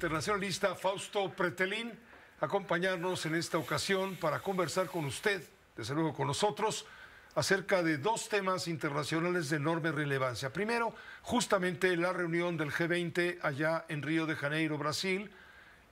internacionalista Fausto Pretelín acompañarnos en esta ocasión para conversar con usted, desde luego con nosotros, acerca de dos temas internacionales de enorme relevancia. Primero, justamente la reunión del G20 allá en Río de Janeiro, Brasil,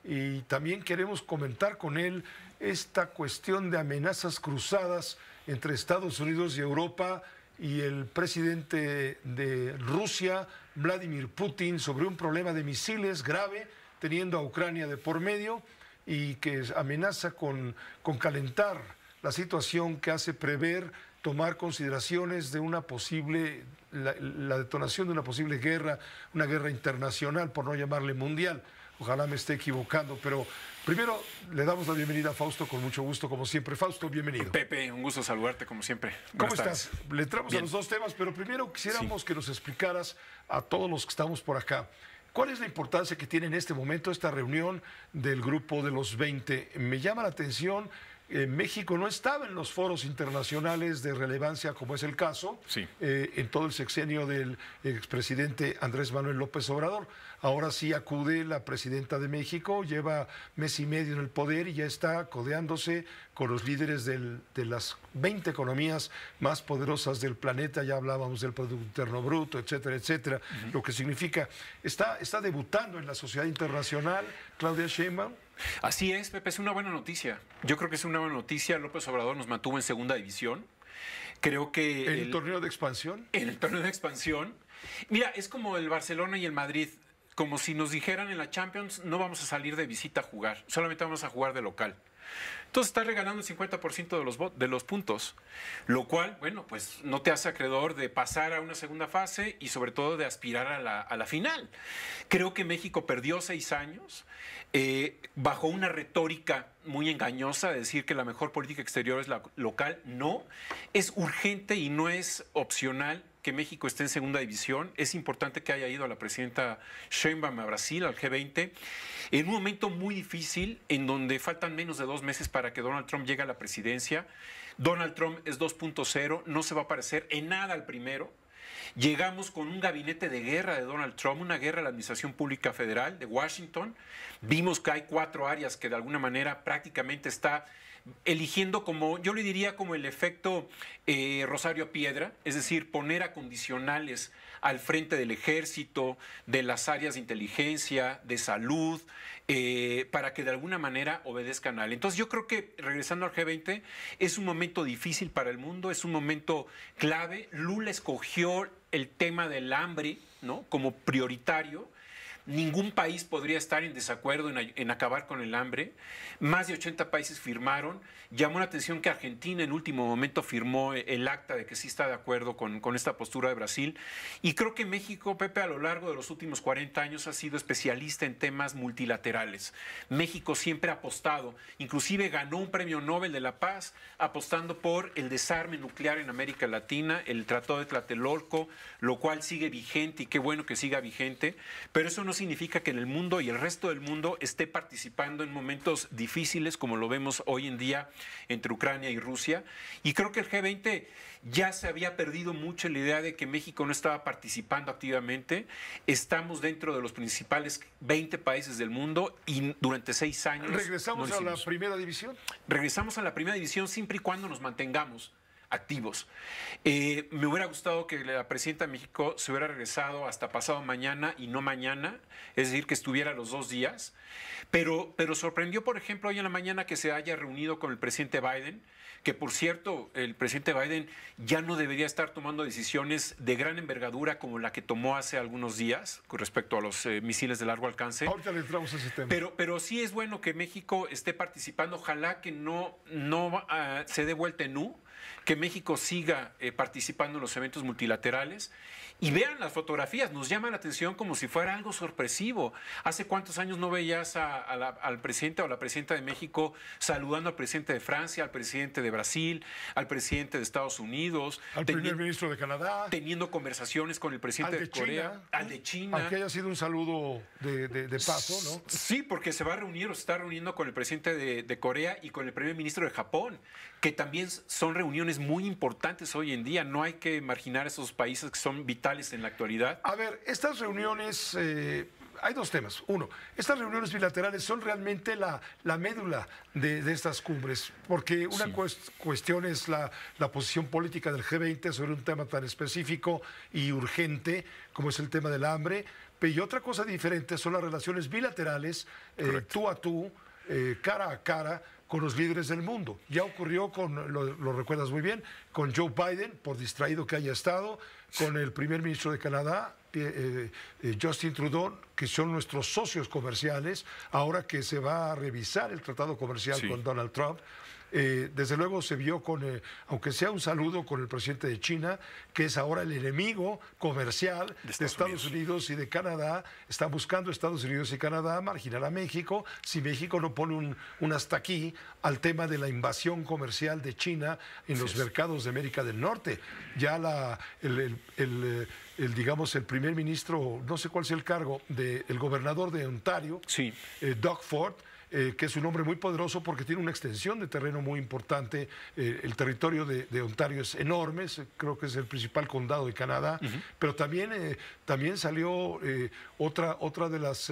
y también queremos comentar con él esta cuestión de amenazas cruzadas entre Estados Unidos y Europa y el presidente de Rusia, Vladimir Putin, sobre un problema de misiles grave, teniendo a Ucrania de por medio y que amenaza con calentar la situación que hace prever tomar consideraciones de una posible, la detonación de una posible guerra, una guerra internacional, por no llamarle mundial. Ojalá me esté equivocando, pero primero le damos la bienvenida a Fausto con mucho gusto, como siempre. Fausto, bienvenido. Pepe, un gusto saludarte como siempre. ¿Cómo estás? Le entramos a los dos temas, pero primero quisiéramos que nos explicaras a todos los que estamos por acá, ¿cuál es la importancia que tiene en este momento esta reunión del grupo de los 20? Me llama la atención. México no estaba en los foros internacionales de relevancia, como es el caso, en todo el sexenio del expresidente Andrés Manuel López Obrador. Ahora sí acude la presidenta de México, lleva mes y medio en el poder y ya está codeándose con los líderes de las 20 economías más poderosas del planeta. Ya hablábamos del Producto Interno Bruto, etcétera, etcétera, lo que significa. Está debutando en la sociedad internacional Claudia Sheinbaum. Así es, Pepe, es una buena noticia. Yo creo que es una buena noticia. López Obrador nos mantuvo en segunda división. Creo que... ¿En el torneo de expansión? En el torneo de expansión. Mira, es como el Barcelona y el Madrid. Como si nos dijeran en la Champions, no vamos a salir de visita a jugar, solamente vamos a jugar de local. Entonces está regalando el 50% de los puntos, lo cual, bueno, pues no te hace acreedor de pasar a una segunda fase y sobre todo de aspirar a la final. Creo que México perdió 6 años bajo una retórica muy engañosa de decir que la mejor política exterior es la local. No, es urgente y no es opcional que México esté en segunda división. Es importante que haya ido a la presidenta Sheinbaum a Brasil, al G20, en un momento muy difícil, en donde faltan menos de 2 meses para que Donald Trump llegue a la presidencia. Donald Trump es 2.0, no se va a parecer en nada al primero. Llegamos con un gabinete de guerra de Donald Trump, una guerra a la Administración Pública Federal de Washington. Vimos que hay 4 áreas que de alguna manera prácticamente está eligiendo como, yo le diría como el efecto Rosario Piedra, es decir, poner a condicionales al frente del ejército, de las áreas de inteligencia, de salud, para que de alguna manera obedezcan a él. Entonces yo creo que, regresando al G20, es un momento difícil para el mundo, es un momento clave. Lula escogió el tema del hambre, ¿no?, como prioritario. Ningún país podría estar en desacuerdo en acabar con el hambre. Más de 80 países firmaron. Llamó la atención que Argentina en último momento firmó el acta de que sí está de acuerdo con esta postura de Brasil. Y creo que México, Pepe, a lo largo de los últimos 40 años ha sido especialista en temas multilaterales. México siempre ha apostado, inclusive ganó un premio Nobel de la Paz apostando por el desarme nuclear en América Latina, el Tratado de Tlatelolco, lo cual sigue vigente y qué bueno que siga vigente, pero eso no significa que en el mundo y el resto del mundo esté participando en momentos difíciles como lo vemos hoy en día entre Ucrania y Rusia. Y creo que el G20 ya se había perdido mucho la idea de que México no estaba participando activamente. Estamos dentro de los principales 20 países del mundo y durante 6 años... ¿Regresamos a la primera división? Regresamos a la primera división siempre y cuando nos mantengamos activos. Me hubiera gustado que la presidenta de México se hubiera regresado hasta pasado mañana y no mañana, es decir, que estuviera los 2 días, pero sorprendió, por ejemplo, hoy en la mañana que se haya reunido con el presidente Biden, que por cierto, el presidente Biden ya no debería estar tomando decisiones de gran envergadura como la que tomó hace algunos días con respecto a los misiles de largo alcance. Ahorita le entramos a ese tema. Pero sí es bueno que México esté participando, ojalá que no se dé vuelta en U, que México siga participando en los eventos multilaterales. Y vean las fotografías, nos llama la atención como si fuera algo sorpresivo. ¿Hace cuántos años no veías al presidente o a la presidenta de México saludando al presidente de Francia, al presidente de Brasil, al presidente de Estados Unidos? Al primer ministro de Canadá. Teniendo conversaciones con el presidente de Corea, al de China. Aunque haya sido un saludo de paso, ¿no? Sí, porque se va a reunir o se está reuniendo con el presidente de Corea y con el primer ministro de Japón, que también son reuniones muy importantes hoy en día. No hay que marginar esos países que son vitales en la actualidad. A ver, estas reuniones hay dos temas. Uno, estas reuniones bilaterales son realmente la médula de estas cumbres, porque una cuestión es la posición política del G20 sobre un tema tan específico y urgente como es el tema del hambre, y otra cosa diferente son las relaciones bilaterales, tú a tú, cara a cara, con los líderes del mundo. Ya ocurrió lo recuerdas muy bien, con Joe Biden, por distraído que haya estado, con el primer ministro de Canadá, Justin Trudeau, que son nuestros socios comerciales, ahora que se va a revisar el tratado comercial con Donald Trump. Desde luego se vio aunque sea un saludo, con el presidente de China, que es ahora el enemigo comercial de Estados Unidos y de Canadá. Está buscando Estados Unidos y Canadá marginar a México si México no pone un hasta aquí al tema de la invasión comercial de China en los mercados de América del Norte. Ya digamos, el primer ministro, no sé cuál sea el cargo, el gobernador de Ontario, Doug Ford, que es un hombre muy poderoso porque tiene una extensión de terreno muy importante. El territorio de Ontario es enorme, creo que es el principal condado de Canadá, pero también salió otra de las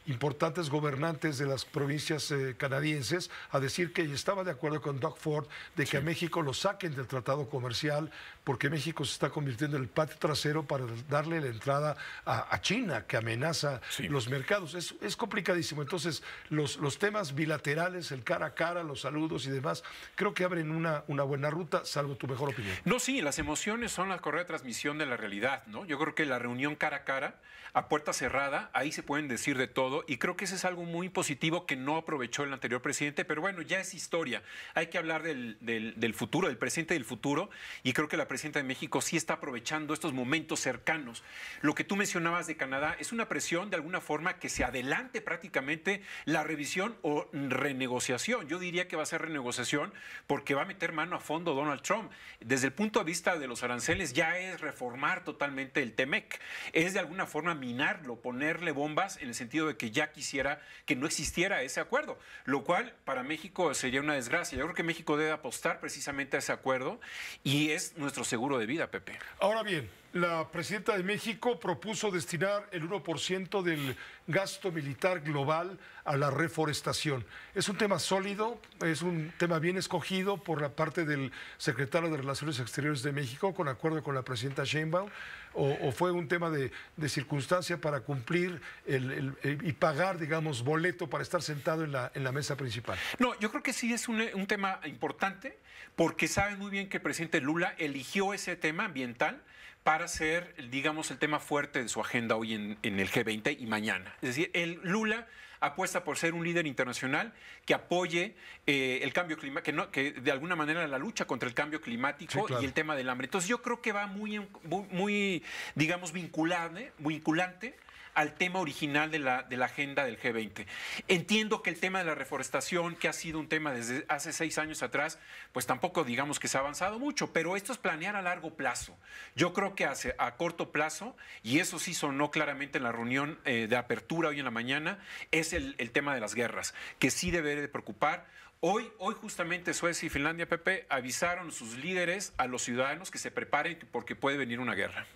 importantes gobernantes de las provincias canadienses a decir que estaba de acuerdo con Doug Ford de que a México lo saquen del tratado comercial, porque México se está convirtiendo en el patio trasero para darle la entrada a China, que amenaza los mercados. Es complicadísimo. Entonces, los temas bilaterales, el cara a cara, los saludos y demás, creo que abren una buena ruta, salvo tu mejor opinión. No, sí, las emociones son la correcta transmisión de la realidad, ¿no? Yo creo que la reunión cara a cara, a puerta cerrada, ahí se pueden decir de todo, y creo que ese es algo muy positivo que no aprovechó el anterior presidente, pero bueno, ya es historia. Hay que hablar del futuro, del presente y del futuro, y creo que la presidenta de México sí está aprovechando estos momentos cercanos. Lo que tú mencionabas de Canadá es una presión de alguna forma que se adelante prácticamente la revisión o renegociación. Yo diría que va a ser renegociación porque va a meter mano a fondo Donald Trump. Desde el punto de vista de los aranceles ya es reformar totalmente el TEMEC. Es de alguna forma minarlo, ponerle bombas en el sentido de que ya quisiera que no existiera ese acuerdo, lo cual para México sería una desgracia. Yo creo que México debe apostar precisamente a ese acuerdo y es nuestro seguro de vida, Pepe. Ahora bien, la presidenta de México propuso destinar el 1% del gasto militar global a la reforestación. Es un tema sólido, es un tema bien escogido por la parte del secretario de Relaciones Exteriores de México, con acuerdo con la presidenta Sheinbaum, o fue un tema de circunstancia para cumplir y pagar, digamos, boleto para estar sentado en la mesa principal. No, yo creo que sí es un tema importante, porque saben muy bien que el presidente Lula eligió ese tema ambiental para ser, digamos, el tema fuerte de su agenda hoy en el G20 y mañana. Es decir, Lula apuesta por ser un líder internacional que apoye el cambio climático, que de alguna manera la lucha contra el cambio climático y el tema del hambre. Entonces yo creo que va muy digamos, vinculante al tema original de la agenda del G20. Entiendo que el tema de la reforestación, que ha sido un tema desde hace 6 años atrás, pues tampoco digamos que se ha avanzado mucho, pero esto es planear a largo plazo. Yo creo que a corto plazo, y eso sí sonó claramente en la reunión de apertura hoy en la mañana, es el tema de las guerras, que sí debe de preocupar. Hoy justamente Suecia y Finlandia, Pepe, avisaron sus líderes a los ciudadanos que se preparen porque puede venir una guerra.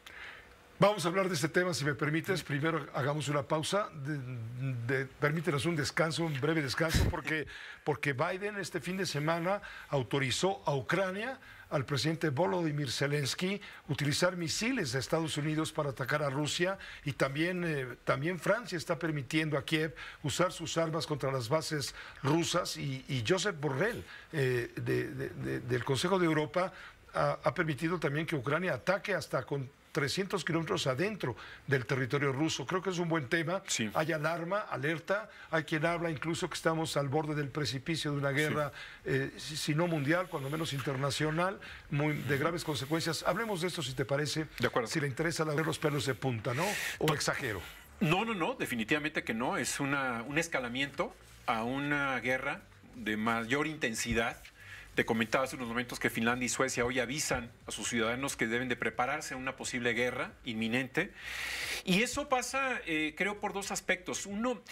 Vamos a hablar de este tema, si me permites. Primero hagamos una pausa, permítenos un descanso, un breve descanso, porque Biden este fin de semana autorizó a Ucrania, al presidente Volodymyr Zelensky, utilizar misiles de Estados Unidos para atacar a Rusia, y también Francia está permitiendo a Kiev usar sus armas contra las bases rusas, y Josep Borrell del Consejo de Europa ha permitido también que Ucrania ataque hasta con 300 kilómetros adentro del territorio ruso. Creo que es un buen tema. Sí. Hay alarma, alerta. Hay quien habla incluso que estamos al borde del precipicio de una guerra, si no mundial, cuando menos internacional, de graves consecuencias. Hablemos de esto, si te parece. De acuerdo. Si le interesa ver los pelos de punta, ¿no? ¿O exagero? No, definitivamente que no. Es un escalamiento a una guerra de mayor intensidad. Te comentaba hace unos momentos que Finlandia y Suecia hoy avisan a sus ciudadanos que deben de prepararse a una posible guerra inminente. Y eso pasa, creo, por dos aspectos. Uno,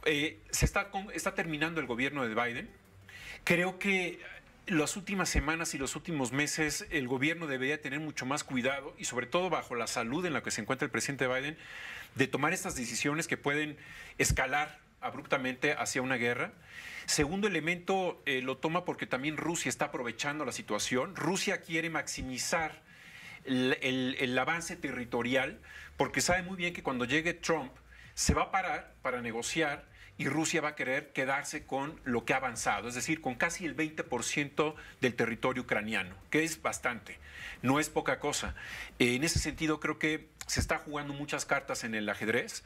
está terminando el gobierno de Biden. Creo que las últimas semanas y los últimos meses el gobierno debería tener mucho más cuidado y sobre todo bajo la salud en la que se encuentra el presidente Biden, de tomar estas decisiones que pueden escalar abruptamente hacia una guerra. Segundo elemento, lo toma porque también Rusia está aprovechando la situación. Rusia quiere maximizar el avance territorial porque sabe muy bien que cuando llegue Trump se va a parar para negociar y Rusia va a querer quedarse con lo que ha avanzado, es decir, con casi el 20% del territorio ucraniano, que es bastante, no es poca cosa. En ese sentido, creo que se está jugando muchas cartas en el ajedrez.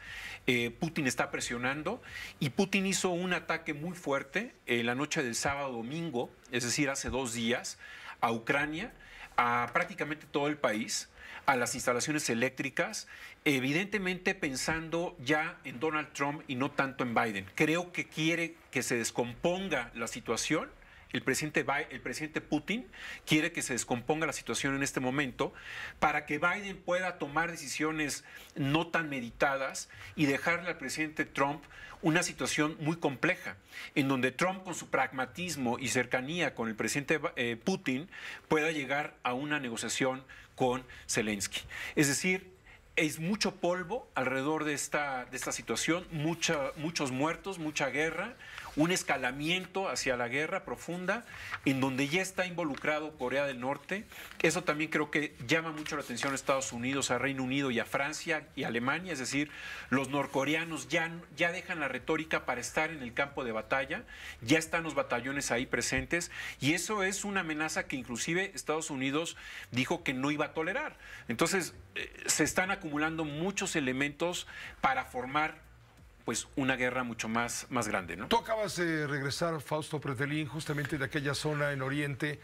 Putin está presionando y Putin hizo un ataque muy fuerte la noche del sábado domingo, es decir, hace 2 días, a Ucrania, a prácticamente todo el país, a las instalaciones eléctricas, evidentemente pensando ya en Donald Trump y no tanto en Biden. Creo que quiere que se descomponga la situación. El presidente Putin quiere que se descomponga la situación en este momento para que Biden pueda tomar decisiones no tan meditadas y dejarle al presidente Trump una situación muy compleja, en donde Trump, con su pragmatismo y cercanía con el presidente Putin, pueda llegar a una negociación con Zelensky. Es decir, es mucho polvo alrededor de esta situación, muchos muertos, mucha guerra, un escalamiento hacia la guerra profunda, en donde ya está involucrado Corea del Norte. Eso también creo que llama mucho la atención a Estados Unidos, a Reino Unido y a Francia y a Alemania. Es decir, los norcoreanos ya dejan la retórica para estar en el campo de batalla, ya están los batallones ahí presentes, y eso es una amenaza que inclusive Estados Unidos dijo que no iba a tolerar. Entonces, se están acumulando muchos elementos para formar pues una guerra mucho más grande, ¿no? Tú acabas de regresar, Fausto Pretelín, justamente de aquella zona en Oriente,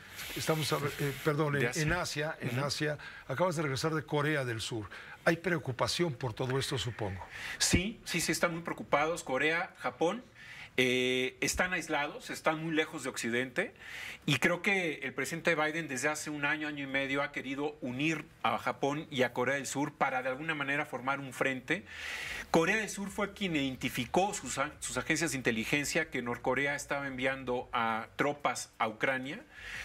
en Asia, acabas de regresar de Corea del Sur. ¿Hay preocupación por todo esto, supongo? Sí, están muy preocupados. Corea, Japón, están aislados, están muy lejos de Occidente, y creo que el presidente Biden desde hace un año y medio ha querido unir a Japón y a Corea del Sur para de alguna manera formar un frente. Corea del Sur fue quien identificó sus agencias de inteligencia que Norcorea estaba enviando a tropas a Ucrania.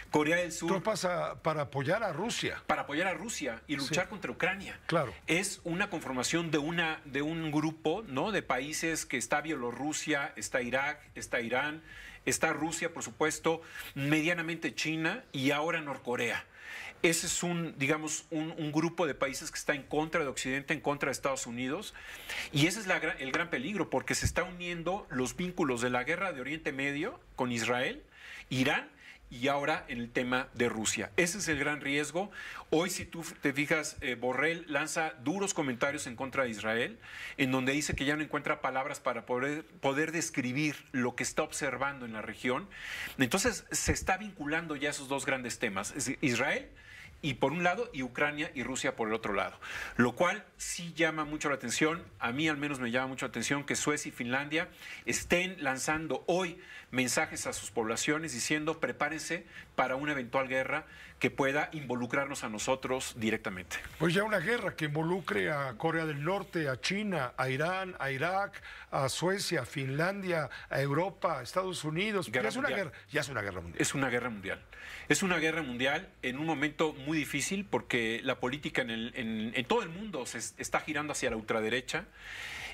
Corea del Sur... Tropas para apoyar a Rusia. Para apoyar a Rusia y luchar contra Ucrania. Claro. Es una conformación de un grupo, ¿no?, de países que está Bielorrusia, está Irak, está Irán, está Rusia, por supuesto, medianamente China y ahora Norcorea. Ese es un grupo de países que está en contra de Occidente, en contra de Estados Unidos, y ese es el gran peligro, porque se está uniendo los vínculos de la guerra de Oriente Medio con Israel, Irán, y ahora en el tema de Rusia. Ese es el gran riesgo. Hoy, si tú te fijas, Borrell lanza duros comentarios en contra de Israel, en donde dice que ya no encuentra palabras para poder describir lo que está observando en la región. Entonces, se está vinculando ya esos dos grandes temas, es decir, Israel y por un lado, y Ucrania y Rusia por el otro lado. Lo cual sí llama mucho la atención, a mí al menos me llama mucho la atención que Suecia y Finlandia estén lanzando hoy mensajes a sus poblaciones diciendo prepárense para una eventual guerra que pueda involucrarnos a nosotros directamente. Pues ya una guerra que involucre a Corea del Norte, a China, a Irán, a Irak, a Suecia, a Finlandia, a Europa, a Estados Unidos. Ya es una guerra mundial. Es una guerra mundial. Es una guerra mundial en un momento muy difícil porque la política en todo el mundo se está girando hacia la ultraderecha.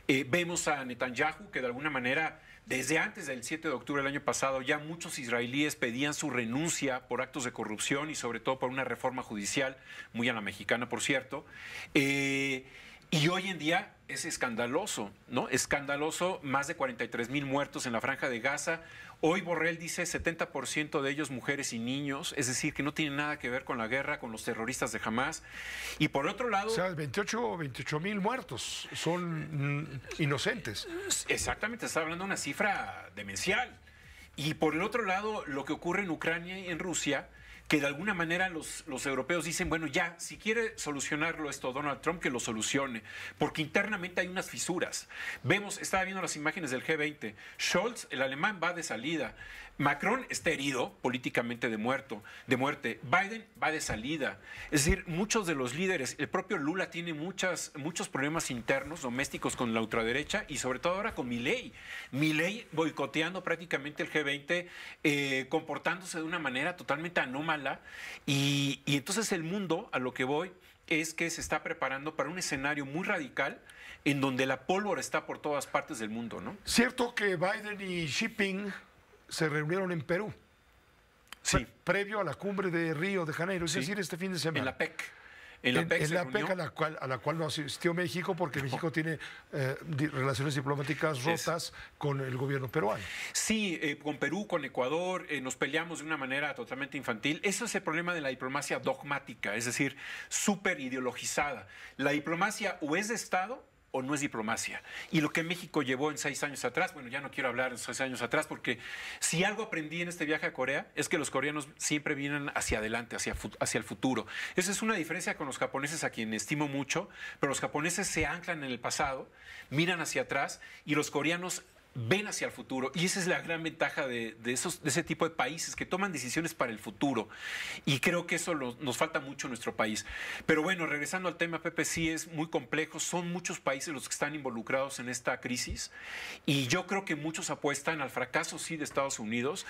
Vemos a Netanyahu que de alguna manera, desde antes del 7 de octubre del año pasado, ya muchos israelíes pedían su renuncia por actos de corrupción y sobre todo por una reforma judicial, muy a la mexicana, por cierto. Y hoy en día es escandaloso, ¿no? Escandaloso, más de 43,000 muertos en la Franja de Gaza. Hoy Borrell dice 70% de ellos mujeres y niños, es decir, que no tienen nada que ver con la guerra, con los terroristas de Hamás. Y por otro lado... O sea, 28,000 muertos son inocentes. Exactamente, está hablando de una cifra demencial. Y por el otro lado, lo que ocurre en Ucrania y en Rusia que de alguna manera los europeos dicen, bueno, ya, si quiere solucionarlo esto Donald Trump, que lo solucione, porque internamente hay unas fisuras. Estaba viendo las imágenes del G20, Scholz, el alemán, va de salida, Macron está herido políticamente de muerte, Biden va de salida. Es decir, muchos de los líderes, el propio Lula tiene muchos problemas internos, domésticos con la ultraderecha y sobre todo ahora con Milei. Milei boicoteando prácticamente el G20, comportándose de una manera totalmente anómala y entonces el mundo, a lo que voy, es que se está preparando para un escenario muy radical en donde la pólvora está por todas partes del mundo, ¿no? Cierto que Biden y Xi Jinping se reunieron en Perú. Sí. Previo a la cumbre de Río de Janeiro, es decir, este fin de semana. En la PEC. En la PEC a la cual no asistió México porque México tiene relaciones diplomáticas rotas con el gobierno peruano. Sí, con Perú, con Ecuador, nos peleamos de una manera totalmente infantil. Eso es el problema de la diplomacia dogmática, es decir, súper ideologizada. La diplomacia o es de Estado o no es diplomacia. Y lo que México llevó en 6 años atrás, bueno, ya no quiero hablar de 6 años atrás, porque si algo aprendí en este viaje a Corea es que los coreanos siempre vienen hacia adelante, hacia el futuro. Esa es una diferencia con los japoneses, a quien estimo mucho, pero los japoneses se anclan en el pasado, miran hacia atrás, y los coreanos ven hacia el futuro. Y esa es la gran ventaja de ese tipo de países que toman decisiones para el futuro. Y creo que eso nos falta mucho en nuestro país. Pero bueno, regresando al tema, Pepe, sí es muy complejo. Son muchos países los que están involucrados en esta crisis. Y yo creo que muchos apuestan al fracaso, sí, de Estados Unidos.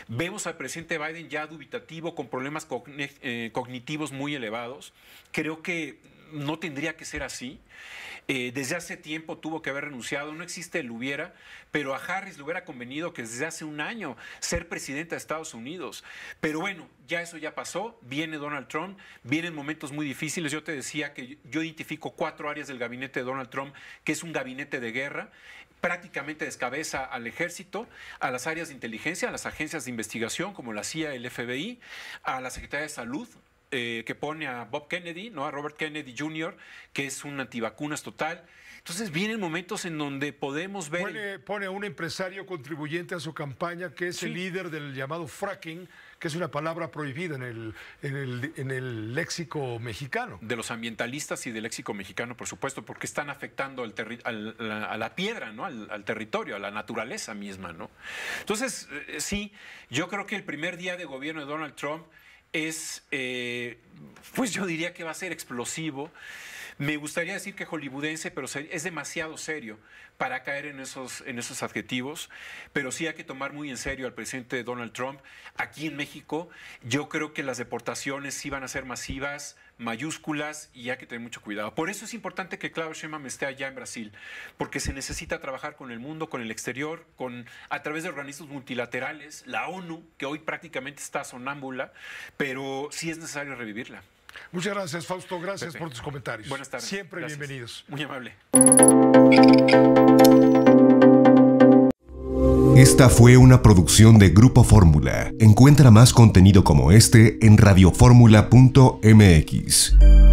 Vemos al presidente Biden ya dubitativo, con problemas cognitivos muy elevados. Creo que no tendría que ser así. Desde hace tiempo tuvo que haber renunciado, no existe el hubiera, pero a Harris le hubiera convenido que desde hace un año ser presidenta de Estados Unidos. Pero bueno, ya eso ya pasó, viene Donald Trump, vienen momentos muy difíciles. Yo te decía que yo identifico 4 áreas del gabinete de Donald Trump, que es un gabinete de guerra. Prácticamente descabeza al ejército, a las áreas de inteligencia, a las agencias de investigación como la CIA, el FBI, a la Secretaría de Salud, que pone a Bob Kennedy, ¿no? A Robert Kennedy Jr., que es un antivacunas total. Entonces vienen momentos en donde podemos ver... Pone a un empresario contribuyente a su campaña, que es el líder del llamado fracking, que es una palabra prohibida en el léxico mexicano. De los ambientalistas y del léxico mexicano, por supuesto, porque están afectando a la piedra, ¿no? Al territorio, a la naturaleza misma, ¿no? Entonces, sí, yo creo que el primer día de gobierno de Donald Trump es, pues yo diría que va a ser explosivo. Me gustaría decir que hollywoodense, pero es demasiado serio para caer en esos adjetivos. Pero sí hay que tomar muy en serio al presidente Donald Trump. Aquí en México, yo creo que las deportaciones sí van a ser masivas, mayúsculas, y hay que tener mucho cuidado. Por eso es importante que Claudio Sheinbaum esté allá en Brasil, porque se necesita trabajar con el mundo, con el exterior, a través de organismos multilaterales, la ONU, que hoy prácticamente está sonámbula, pero sí es necesario revivirla. Muchas gracias, Fausto. Gracias, Pepe, por tus comentarios. Buenas tardes. Siempre Gracias. Bienvenidos. Muy amable. Esta fue una producción de Grupo Fórmula. Encuentra más contenido como este en radioformula.mx.